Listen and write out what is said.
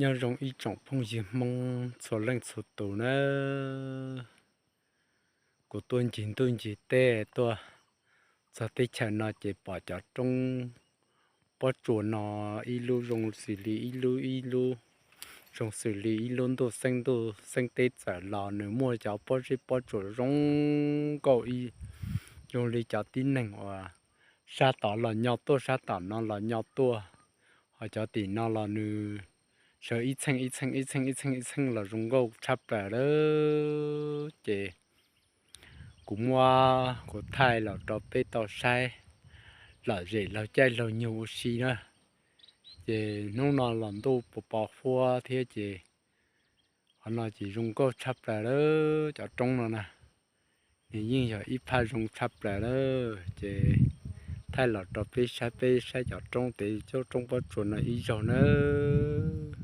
nhớ rong ít trọng phong gì mong số lần số tù nữa của tuần chỉ tê tua sao tê chờ nó chỉ bỏ cho trong bỏ chuột nó ilu rong xử lý ilu rong xử lý ilu đồ xanh tê chờ lò nữa mua cho bỏ chuột rong cầu y rong lý cho tin nành và sa tỏ là nhau tua sa tỏ nó là nhau tua họ cho tiền nó là nữ sợ ít xăng là rung gâu chắp lại đó chị cũng qua của Thái là cho bê tàu sai là gì là chơi là nhiều xí nữa chị nó là làm đồ bỏ hoa thế chị họ nói chị rung gâu chắp lại đó cho trông rồi nè thì nhưng giờ ít phải rung chắp lại đó chị Thái là cho bê sai cho trông thì cho trông bao chuẩn là ít rồi nữa